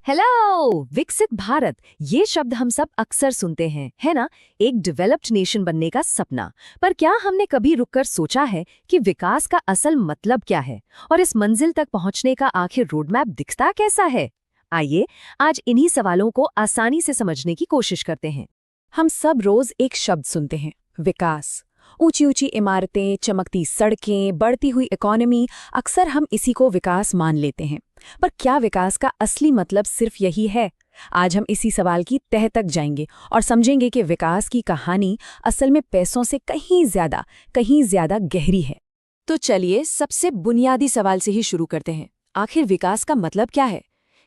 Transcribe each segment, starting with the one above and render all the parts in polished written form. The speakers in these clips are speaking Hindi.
हेलो। विकसित भारत ये शब्द हम सब अक्सर सुनते हैं, है ना? एक डेवलप्ड नेशन बनने का सपना। पर क्या हमने कभी रुककर सोचा है कि विकास का असल मतलब क्या है और इस मंजिल तक पहुंचने का आखिर रोड मैप दिखता कैसा है? आइए आज इन्हीं सवालों को आसानी से समझने की कोशिश करते हैं। हम सब रोज एक शब्द सुनते हैं, विकास। ऊंची ऊंची इमारतें, चमकती सड़कें, बढ़ती हुई इकोनॉमी, अक्सर हम इसी को विकास मान लेते हैं। पर क्या विकास का असली मतलब सिर्फ यही है? आज हम इसी सवाल की तह तक जाएंगे और समझेंगे कि विकास की कहानी असल में पैसों से कहीं ज्यादा गहरी है। तो चलिए सबसे बुनियादी सवाल से ही शुरू करते हैं। आखिर विकास का मतलब क्या है?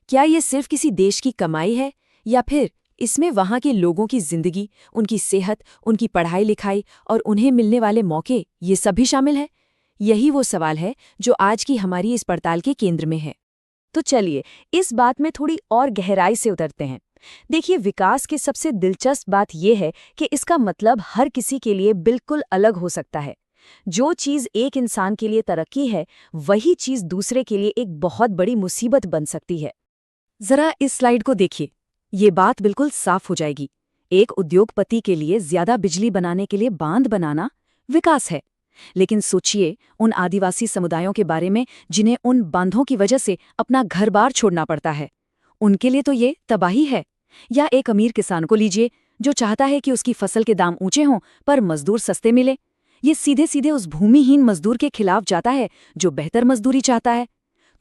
क्या ये सिर्फ किसी देश की कमाई है, या फिर इसमें वहाँ के लोगों की जिंदगी, उनकी सेहत, उनकी पढ़ाई लिखाई और उन्हें मिलने वाले मौके, ये सब भी शामिल है? यही वो सवाल है जो आज की हमारी इस पड़ताल के केंद्र में है। तो चलिए इस बात में थोड़ी और गहराई से उतरते हैं। देखिए, विकास की सबसे दिलचस्प बात यह है कि इसका मतलब हर किसी के लिए बिल्कुल अलग हो सकता है। जो चीज़ एक इंसान के लिए तरक्की है, वही चीज़ दूसरे के लिए एक बहुत बड़ी मुसीबत बन सकती है। जरा इस स्लाइड को देखिए, ये बात बिल्कुल साफ हो जाएगी। एक उद्योगपति के लिए ज्यादा बिजली बनाने के लिए बांध बनाना विकास है, लेकिन सोचिए उन आदिवासी समुदायों के बारे में जिन्हें उन बांधों की वजह से अपना घर-बार छोड़ना पड़ता है। उनके लिए तो ये तबाही है। या एक अमीर किसान को लीजिए, जो चाहता है कि उसकी फसल के दाम ऊंचे हों पर मजदूर सस्ते मिले। ये सीधे सीधे उस भूमिहीन मजदूर के खिलाफ जाता है जो बेहतर मजदूरी चाहता है।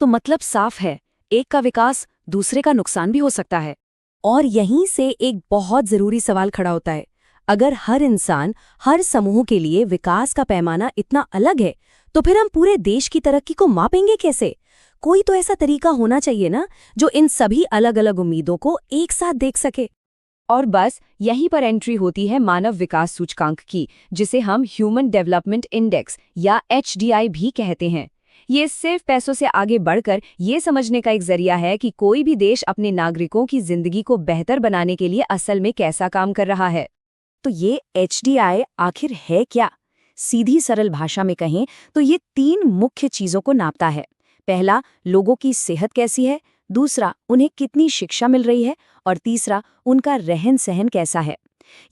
तो मतलब साफ है, एक का विकास दूसरे का नुकसान भी हो सकता है। और यहीं से एक बहुत जरूरी सवाल खड़ा होता है। अगर हर इंसान, हर समूह के लिए विकास का पैमाना इतना अलग है, तो फिर हम पूरे देश की तरक्की को मापेंगे कैसे? कोई तो ऐसा तरीका होना चाहिए ना, जो इन सभी अलग अलग उम्मीदों को एक साथ देख सके। और बस यहीं पर एंट्री होती है मानव विकास सूचकांक की, जिसे हम ह्यूमन डेवलपमेंट इंडेक्स या HDI भी कहते हैं। ये सिर्फ पैसों से आगे बढ़कर ये समझने का एक जरिया है कि कोई भी देश अपने नागरिकों की जिंदगी को बेहतर बनाने के लिए असल में कैसा काम कर रहा है। तो ये HDI आखिर है क्या? सीधी सरल भाषा में कहें तो ये 3 मुख्य चीजों को नापता है। पहला, लोगों की सेहत कैसी है। दूसरा, उन्हें कितनी शिक्षा मिल रही है। और तीसरा, उनका रहन सहन कैसा है।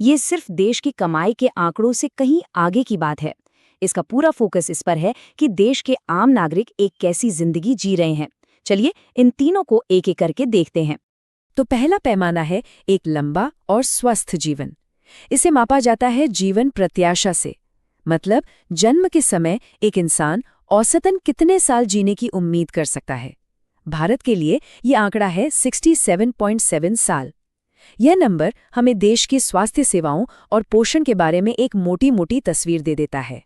ये सिर्फ देश की कमाई के आंकड़ों से कहीं आगे की बात है। इसका पूरा फोकस इस पर है कि देश के आम नागरिक एक कैसी जिंदगी जी रहे हैं। चलिए इन तीनों को एक एक करके देखते हैं। तो पहला पैमाना है एक लंबा और स्वस्थ जीवन। इसे मापा जाता है जीवन प्रत्याशा से। मतलब जन्म के समय एक इंसान औसतन कितने साल जीने की उम्मीद कर सकता है। भारत के लिए ये आंकड़ा है 67.7 साल। यह नंबर हमें देश की स्वास्थ्य सेवाओं और पोषण के बारे में एक मोटी तस्वीर दे देता है।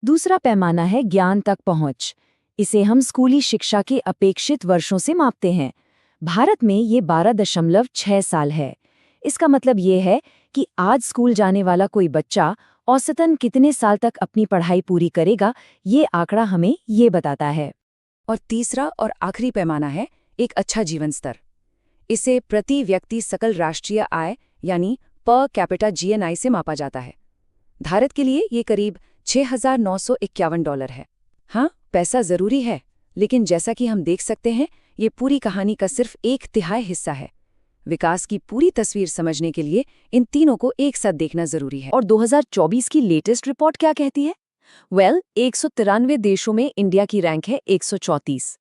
दूसरा पैमाना है ज्ञान तक पहुंच। इसे हम स्कूली शिक्षा के अपेक्षित वर्षों से मापते हैं। भारत में ये 12.6 साल है। इसका मतलब ये है कि आज स्कूल जाने वाला कोई बच्चा औसतन कितने साल तक अपनी पढ़ाई पूरी करेगा, ये आंकड़ा हमें ये बताता है। और तीसरा और आखिरी पैमाना है एक अच्छा जीवन स्तर। इसे प्रति व्यक्ति सकल राष्ट्रीय आय यानी पर कैपिटा GNI से मापा जाता है। भारत के लिए ये करीब $6,951 है। हाँ, पैसा जरूरी है, लेकिन जैसा कि हम देख सकते हैं, ये पूरी कहानी का सिर्फ 1/3 हिस्सा है। विकास की पूरी तस्वीर समझने के लिए इन तीनों को एक साथ देखना जरूरी है। और 2024 की लेटेस्ट रिपोर्ट क्या कहती है? 193 देशों में इंडिया की रैंक है 134।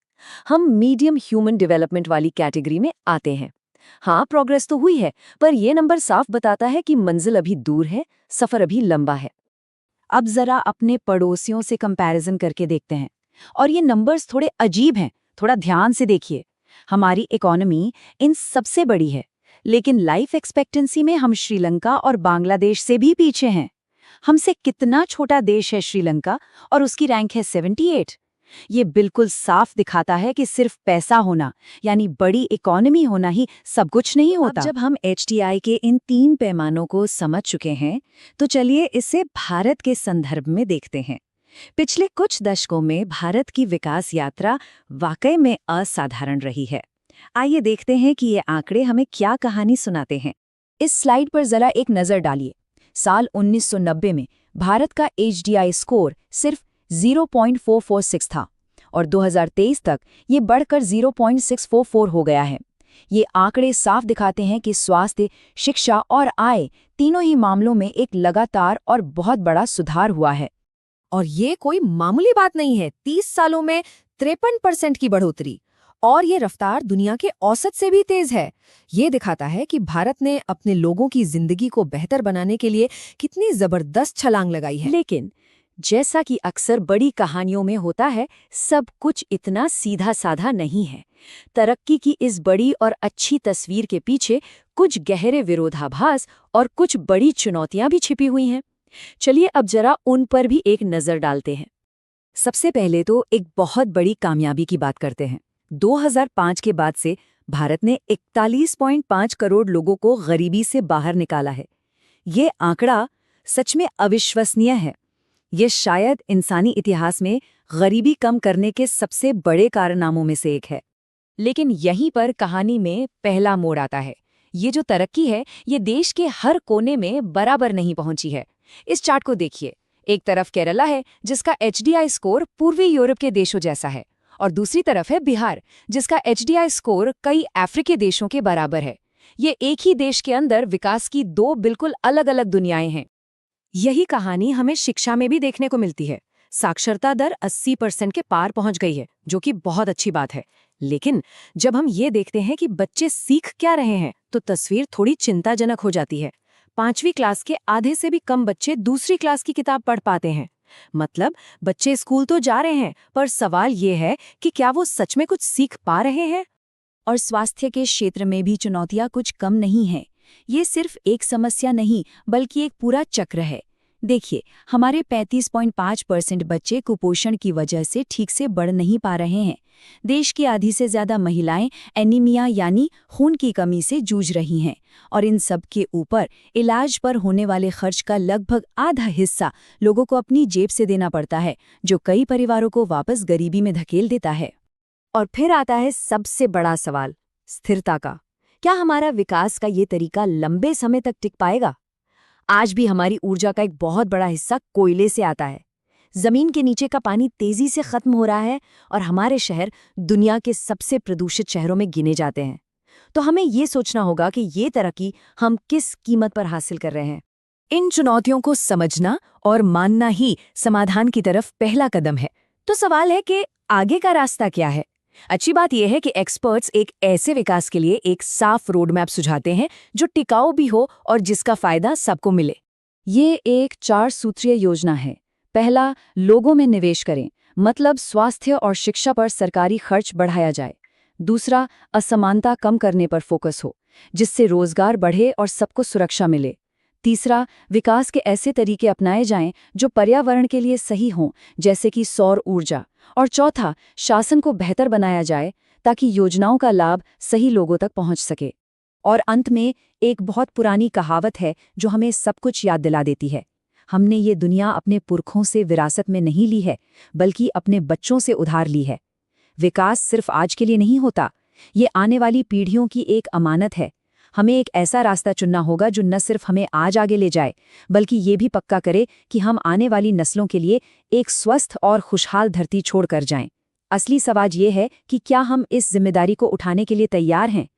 हम मीडियम ह्यूमन डेवलपमेंट वाली कैटेगरी में आते हैं। हाँ, प्रोग्रेस तो हुई है, पर यह नंबर साफ बताता है कि मंजिल अभी दूर है, सफर अभी लंबा है। अब जरा अपने पड़ोसियों से कंपैरिजन करके देखते हैं। और ये नंबर्स थोड़े अजीब हैं, थोड़ा ध्यान से देखिए। हमारी इकोनॉमी इन सबसे बड़ी है, लेकिन लाइफ एक्सपेक्टेंसी में हम श्रीलंका और बांग्लादेश से भी पीछे हैं। हमसे कितना छोटा देश है श्रीलंका, और उसकी रैंक है 78। ये बिल्कुल साफ दिखाता है कि सिर्फ पैसा होना यानी बड़ी इकोनॉमी होना ही सब कुछ नहीं होता। अब जब हम HDI के इन 3 पैमानों को समझ चुके हैं, तो चलिए इसे भारत के संदर्भ में देखते हैं। पिछले कुछ दशकों में भारत की विकास यात्रा वाकई में असाधारण रही है। आइए देखते हैं कि ये आंकड़े हमें क्या कहानी सुनाते हैं। इस स्लाइड पर जरा एक नजर डालिए। साल 1990 में भारत का HDI स्कोर सिर्फ 0.446 था और 2023 तक ये बढ़कर 0.644 हो गया है। ये आंकड़े साफ दिखाते हैं कि स्वास्थ्य, शिक्षा और आय तीनों ही मामलों में एक लगातार और बहुत बड़ा सुधार हुआ है। और ये कोई मामूली बात नहीं है। 30 सालों में 53% की बढ़ोतरी, और ये रफ्तार दुनिया के औसत से भी तेज है। ये दिखाता है कि भारत ने अपने लोगों की जिंदगी को बेहतर बनाने के लिए कितनी जबरदस्त छलांग लगाई है। लेकिन जैसा कि अक्सर बड़ी कहानियों में होता है, सब कुछ इतना सीधा साधा नहीं है। तरक्की की इस बड़ी और अच्छी तस्वीर के पीछे कुछ गहरे विरोधाभास और कुछ बड़ी चुनौतियां भी छिपी हुई हैं। चलिए अब जरा उन पर भी एक नजर डालते हैं। सबसे पहले तो एक बहुत बड़ी कामयाबी की बात करते हैं। 2005 के बाद से भारत ने 41.5 करोड़ लोगों को गरीबी से बाहर निकाला है। ये आंकड़ा सच में अविश्वसनीय है। ये शायद इंसानी इतिहास में गरीबी कम करने के सबसे बड़े कारनामों में से एक है। लेकिन यहीं पर कहानी में पहला मोड़ आता है। ये जो तरक्की है, ये देश के हर कोने में बराबर नहीं पहुंची है। इस चार्ट को देखिए। एक तरफ केरला है, जिसका HDI स्कोर पूर्वी यूरोप के देशों जैसा है, और दूसरी तरफ है बिहार, जिसका HDI स्कोर कई अफ्रीकी देशों के बराबर है। ये एक ही देश के अंदर विकास की दो बिल्कुल अलग अलग दुनियाएं हैं। यही कहानी हमें शिक्षा में भी देखने को मिलती है। साक्षरता दर 80% के पार पहुंच गई है, जो कि बहुत अच्छी बात है। लेकिन जब हम ये देखते हैं कि बच्चे सीख क्या रहे हैं, तो तस्वीर थोड़ी चिंताजनक हो जाती है। 5वीं क्लास के आधे से भी कम बच्चे दूसरी क्लास की किताब पढ़ पाते हैं। मतलब बच्चे स्कूल तो जा रहे हैं, पर सवाल ये है कि क्या वो सच में कुछ सीख पा रहे हैं? और स्वास्थ्य के क्षेत्र में भी चुनौतियां कुछ कम नहीं हैं। ये सिर्फ एक समस्या नहीं, बल्कि एक पूरा चक्र है। देखिए, हमारे 35.5% बच्चे कुपोषण की वजह से ठीक से बढ़ नहीं पा रहे हैं। देश की आधी से ज्यादा महिलाएं एनीमिया यानी खून की कमी से जूझ रही हैं, और इन सब के ऊपर इलाज पर होने वाले खर्च का लगभग आधा हिस्सा लोगों को अपनी जेब से देना पड़ता है, जो कई परिवारों को वापस गरीबी में धकेल देता है। और फिर आता है सबसे बड़ा सवाल, स्थिरता का। क्या हमारा विकास का ये तरीका लंबे समय तक टिक पाएगा? आज भी हमारी ऊर्जा का एक बहुत बड़ा हिस्सा कोयले से आता है। जमीन के नीचे का पानी तेजी से खत्म हो रहा है, और हमारे शहर दुनिया के सबसे प्रदूषित शहरों में गिने जाते हैं। तो हमें ये सोचना होगा कि ये तरक्की हम किस कीमत पर हासिल कर रहे हैं। इन चुनौतियों को समझना और मानना ही समाधान की तरफ पहला कदम है। तो सवाल है कि आगे का रास्ता क्या है? अच्छी बात यह है कि एक्सपर्ट्स एक ऐसे विकास के लिए एक साफ रोड मैप सुझाते हैं जो टिकाऊ भी हो और जिसका फायदा सबको मिले। ये एक 4 सूत्रीय योजना है। पहला, लोगों में निवेश करें, मतलब स्वास्थ्य और शिक्षा पर सरकारी खर्च बढ़ाया जाए। दूसरा, असमानता कम करने पर फोकस हो, जिससे रोजगार बढ़े और सबको सुरक्षा मिले। तीसरा, विकास के ऐसे तरीके अपनाए जाएं जो पर्यावरण के लिए सही हों, जैसे कि सौर ऊर्जा। और चौथा, शासन को बेहतर बनाया जाए ताकि योजनाओं का लाभ सही लोगों तक पहुंच सके। और अंत में एक बहुत पुरानी कहावत है जो हमें सब कुछ याद दिला देती है। हमने ये दुनिया अपने पुरखों से विरासत में नहीं ली है, बल्कि अपने बच्चों से उधार ली है। विकास सिर्फ आज के लिए नहीं होता, ये आने वाली पीढ़ियों की एक अमानत है। हमें एक ऐसा रास्ता चुनना होगा जो न सिर्फ हमें आज आगे ले जाए, बल्कि ये भी पक्का करे कि हम आने वाली नस्लों के लिए एक स्वस्थ और खुशहाल धरती छोड़कर जाएं। असली सवाल ये है कि क्या हम इस जिम्मेदारी को उठाने के लिए तैयार हैं?